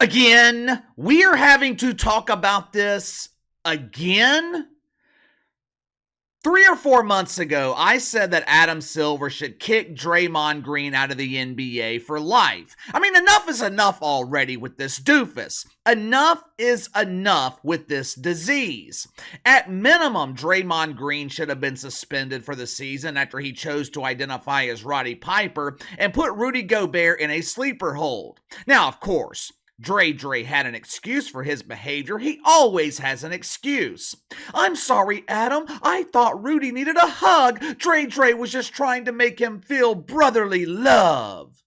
Again, we are having to talk about this again. 3 or 4 months ago, I said that Adam Silver should kick Draymond Green out of the NBA for life. I mean, enough is enough already with this doofus. Enough is enough with this disease. At minimum, Draymond Green should have been suspended for the season after he chose to identify as Roddy Piper and put Rudy Gobert in a sleeper hold. Now, of course, Dre had an excuse for his behavior. He always has an excuse. I'm sorry, Adam. I thought Rudy needed a hug. Dre was just trying to make him feel brotherly love.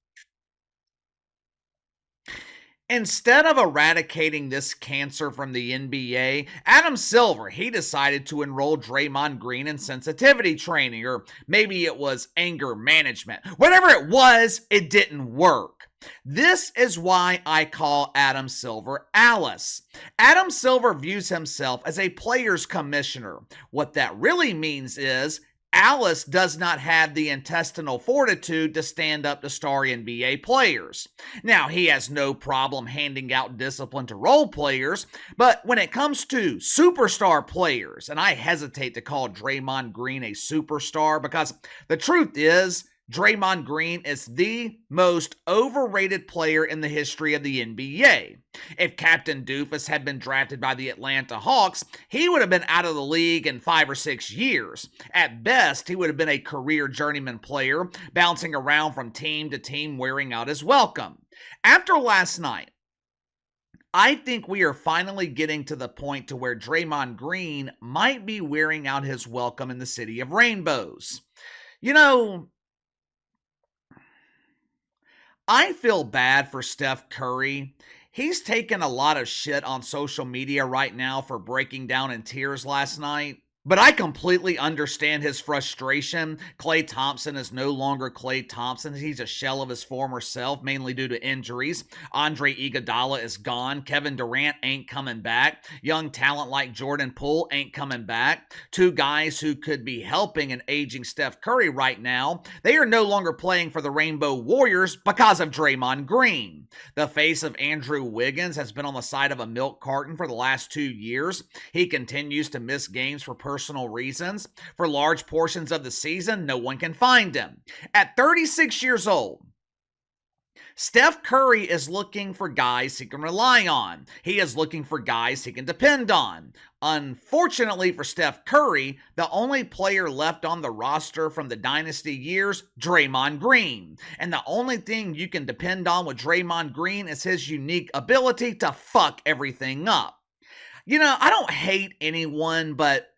Instead of eradicating this cancer from the NBA, Adam Silver, he decided to enroll Draymond Green in sensitivity training, or maybe it was anger management. Whatever it was, it didn't work. This is why I call Adam Silver Alice. Adam Silver views himself as a player's commissioner. What that really means is Alice does not have the intestinal fortitude to stand up to star NBA players. Now, he has no problem handing out discipline to role players, but when it comes to superstar players, and I hesitate to call Draymond Green a superstar because the truth is, Draymond Green is the most overrated player in the history of the NBA. If Captain Doofus had been drafted by the Atlanta Hawks, he would have been out of the league in 5 or 6 years. At best, he would have been a career journeyman player, bouncing around from team to team wearing out his welcome. After last night, I think we are finally getting to the point to where Draymond Green might be wearing out his welcome in the City of Rainbows. You know, I feel bad for Steph Curry. He's taken a lot of shit on social media right now for breaking down in tears last night. But I completely understand his frustration. Klay Thompson is no longer Klay Thompson. He's a shell of his former self, mainly due to injuries. Andre Iguodala is gone. Kevin Durant ain't coming back. Young talent like Jordan Poole ain't coming back. Two guys who could be helping an aging Steph Curry right now. They are no longer playing for the Rainbow Warriors because of Draymond Green. The face of Andrew Wiggins has been on the side of a milk carton for the last 2 years. He continues to miss games for personal reasons. For large portions of the season, no one can find him. At 36 years old, Steph Curry is looking for guys he can rely on. He is looking for guys he can depend on. Unfortunately for Steph Curry, the only player left on the roster from the dynasty years, Draymond Green. And the only thing you can depend on with Draymond Green is his unique ability to fuck everything up. You know, I don't hate anyone, but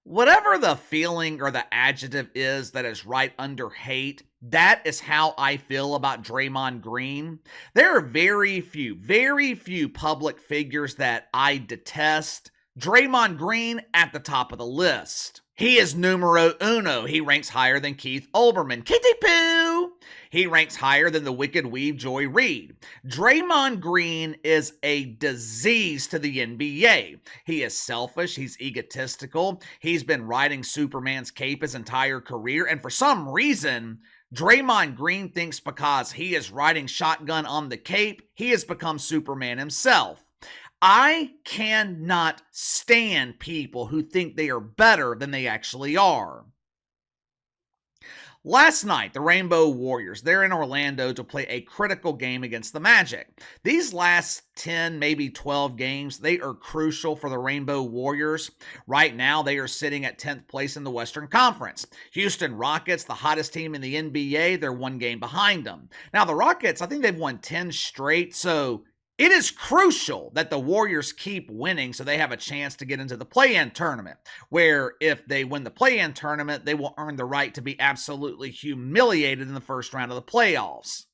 whatever the feeling or the adjective is that is right under hate, that is how I feel about Draymond Green. There are very few public figures that I detest. Draymond Green at the top of the list. He is numero uno. He ranks higher than Keith Olbermann. Kitty Poo! He ranks higher than the Wicked Weave Joy Reid. Draymond Green is a disease to the NBA. He is selfish. He's egotistical. He's been riding Superman's cape his entire career. And for some reason, Draymond Green thinks because he is riding shotgun on the cape, he has become Superman himself. I cannot stand people who think they are better than they actually are. Last night, the Rainbow Warriors, they're in Orlando to play a critical game against the Magic. These last 10, maybe 12 games, they are crucial for the Rainbow Warriors. Right now, they are sitting at 10th place in the Western Conference. Houston Rockets, the hottest team in the NBA, they're 1 game behind them. Now, the Rockets, I think they've won 10 straight, so it is crucial that the Warriors keep winning so they have a chance to get into the play-in tournament, where if they win the play-in tournament, they will earn the right to be absolutely humiliated in the first round of the playoffs.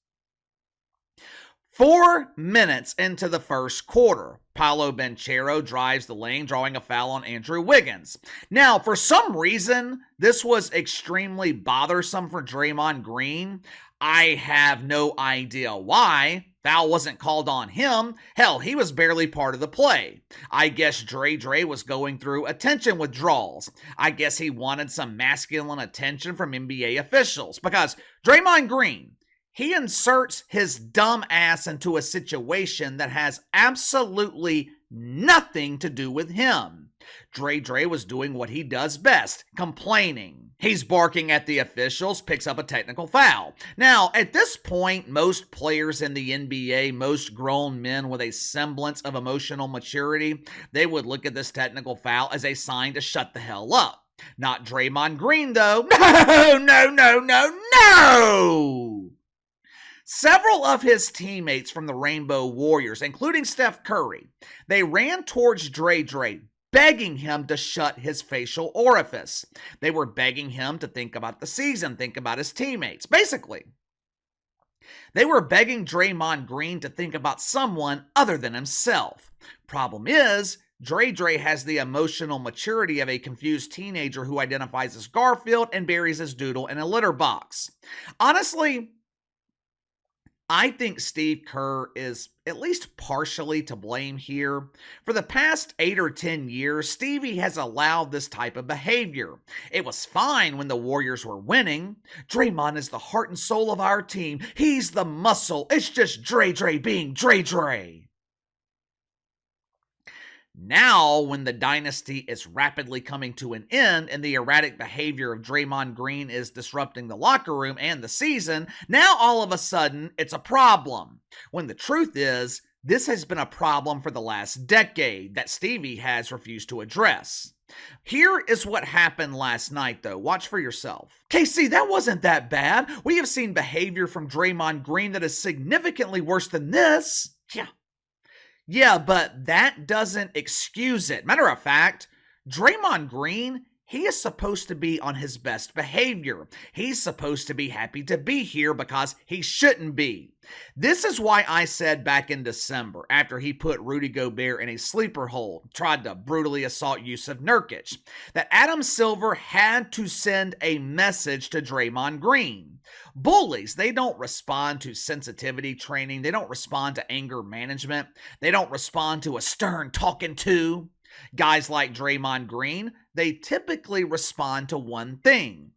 4 minutes into the first quarter, Paolo Banchero drives the lane, drawing a foul on Andrew Wiggins. Now, for some reason, this was extremely bothersome for Draymond Green. I have no idea why. Foul wasn't called on him. Hell, he was barely part of the play. I guess Dre was going through attention withdrawals. I guess he wanted some masculine attention from NBA officials because Draymond Green, He inserts his dumb ass into a situation that has absolutely nothing to do with him. Dre was doing what he does best, complaining. He's barking at the officials, picks up a technical foul. Now, at this point, most players in the NBA, most grown men with a semblance of emotional maturity, they would look at this technical foul as a sign to shut the hell up. Not Draymond Green, though. No! Several of his teammates from the Rainbow Warriors, including Steph Curry, they ran towards Dre, begging him to shut his facial orifice. They were begging him to think about the season, think about his teammates. Basically, they were begging Draymond Green to think about someone other than himself. Problem is, Dre has the emotional maturity of a confused teenager who identifies as Garfield and buries his doodle in a litter box. Honestly, I think Steve Kerr is at least partially to blame here. For the past 8 or 10 years, Stevie has allowed this type of behavior. It was fine when the Warriors were winning. Draymond is the heart and soul of our team. He's the muscle. It's just Dre being Dre. Now, when the dynasty is rapidly coming to an end and the erratic behavior of Draymond Green is disrupting the locker room and the season, now all of a sudden it's a problem. When the truth is, this has been a problem for the last decade that Stevie has refused to address. Here is what happened last night, though. Watch for yourself. KC, that wasn't that bad. We have seen behavior from Draymond Green that is significantly worse than this. Yeah, but that doesn't excuse it. Matter of fact, Draymond Green, he is supposed to be on his best behavior. He's supposed to be happy to be here because he shouldn't be. This is why I said back in December, after he put Rudy Gobert in a sleeper hold, tried to brutally assault Yusuf Nurkic, that Adam Silver had to send a message to Draymond Green. Bullies, they don't respond to sensitivity training. They don't respond to anger management. They don't respond to a stern talking to. Guys like Draymond Green, they typically respond to one thing: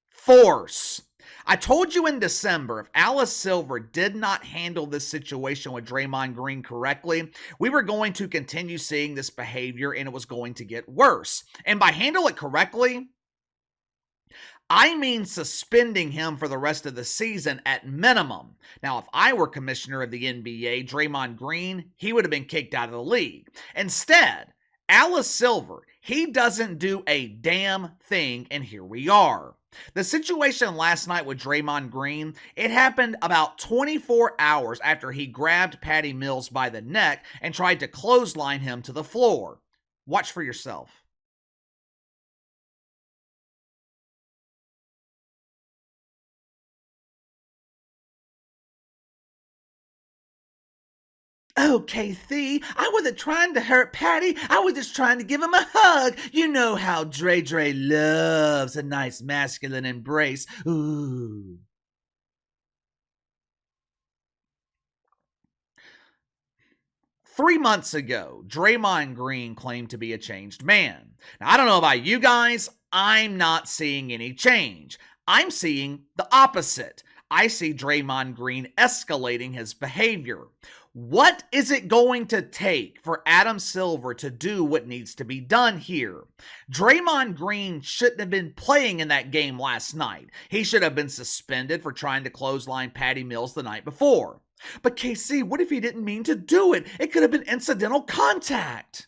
force. I told you in December, if Alice Silver did not handle this situation with Draymond Green correctly, we were going to continue seeing this behavior and it was going to get worse. And by handle it correctly, I mean suspending him for the rest of the season at minimum. Now, if I were commissioner of the NBA, Draymond Green, he would have been kicked out of the league. Instead, Alice Silver, he doesn't do a damn thing, and here we are. The situation last night with Draymond Green, it happened about 24 hours after he grabbed Patty Mills by the neck and tried to clothesline him to the floor. Watch for yourself. Oh, Kathy, I wasn't trying to hurt Patty. I was just trying to give him a hug. You know how Dre loves a nice masculine embrace. Ooh. Three months ago, Draymond Green claimed to be a changed man. Now, I don't know about you guys, I'm not seeing any change. I'm seeing the opposite. I see Draymond Green escalating his behavior. What is it going to take for Adam Silver to do what needs to be done here? Draymond Green shouldn't have been playing in that game last night. He should have been suspended for trying to clothesline Patty Mills the night before. But KC, what if he didn't mean to do it? It could have been incidental contact.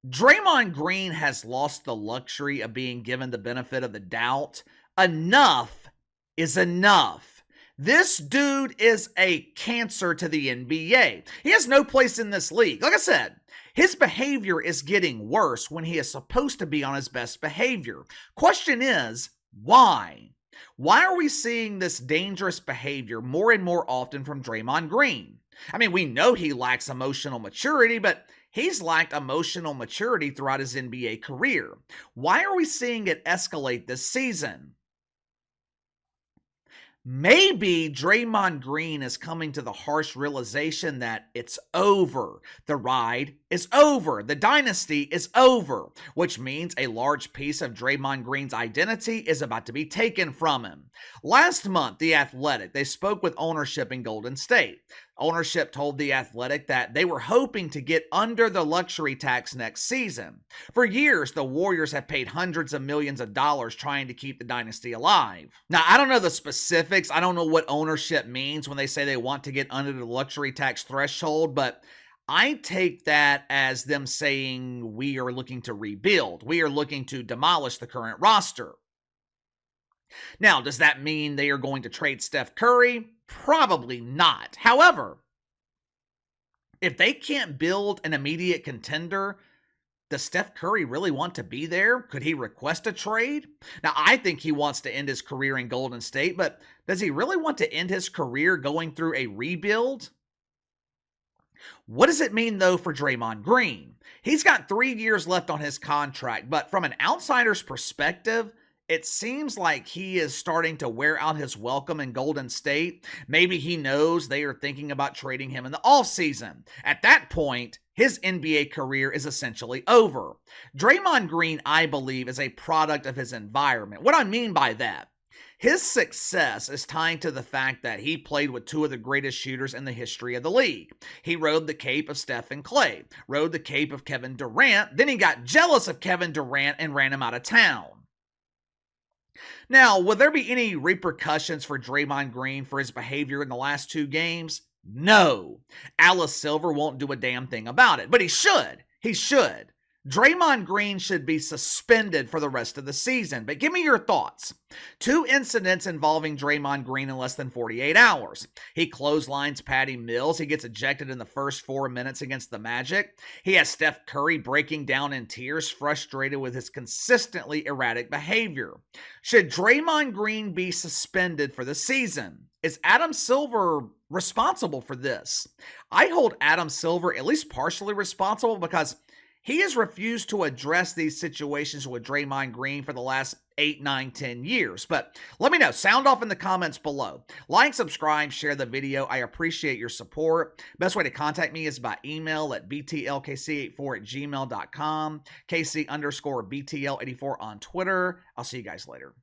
Draymond Green has lost the luxury of being given the benefit of the doubt. Enough is enough. This dude is a cancer to the NBA. He has no place in this league. Like I said, his behavior is getting worse when he is supposed to be on his best behavior. Question is, why? Why are we seeing this dangerous behavior more and more often from Draymond Green? I mean, we know he lacks emotional maturity, but he's lacked emotional maturity throughout his NBA career. Why are we seeing it escalate this season? Maybe Draymond Green is coming to the harsh realization that it's over. The ride is over. The dynasty is over, which means a large piece of Draymond Green's identity is about to be taken from him. Last month, The Athletic, they spoke with ownership in Golden State. Ownership told The Athletic that they were hoping to get under the luxury tax next season. For years, the Warriors have paid hundreds of millions of dollars trying to keep the dynasty alive. Now, I don't know the specifics. I don't know what ownership means when they say they want to get under the luxury tax threshold, but I take that as them saying we are looking to rebuild. We are looking to demolish the current roster. Now, does that mean they are going to trade Steph Curry? Probably not. However, if they can't build an immediate contender, does Steph Curry really want to be there? Could he request a trade? Now, I think he wants to end his career in Golden State, but does he really want to end his career going through a rebuild? What does it mean, though, for Draymond Green? He's got 3 years left on his contract, but from an outsider's perspective, it seems like he is starting to wear out his welcome in Golden State. Maybe he knows they are thinking about trading him in the offseason. At that point, his NBA career is essentially over. Draymond Green, I believe, is a product of his environment. What I mean by that, his success is tied to the fact that he played with two of the greatest shooters in the history of the league. He rode the cape of Steph and Clay, rode the cape of Kevin Durant, then he got jealous of Kevin Durant and ran him out of town. Now, will there be any repercussions for Draymond Green for his behavior in the last 2 games? No. Alice Silver won't do a damn thing about it, but he should. He should. Draymond Green should be suspended for the rest of the season, but give me your thoughts. 2 incidents involving Draymond Green in less than 48 hours. He clotheslines Patty Mills. He gets ejected in the first 4 minutes against the Magic. He has Steph Curry breaking down in tears, frustrated with his consistently erratic behavior. Should Draymond Green be suspended for the season? Is Adam Silver responsible for this? I hold Adam Silver at least partially responsible because he has refused to address these situations with Draymond Green for the last 8, 9, 10 years. But let me know. Sound off in the comments below. Like, subscribe, share the video. I appreciate your support. Best way to contact me is by email at btlkc84@gmail.com, KC_BTL84 on Twitter. I'll see you guys later.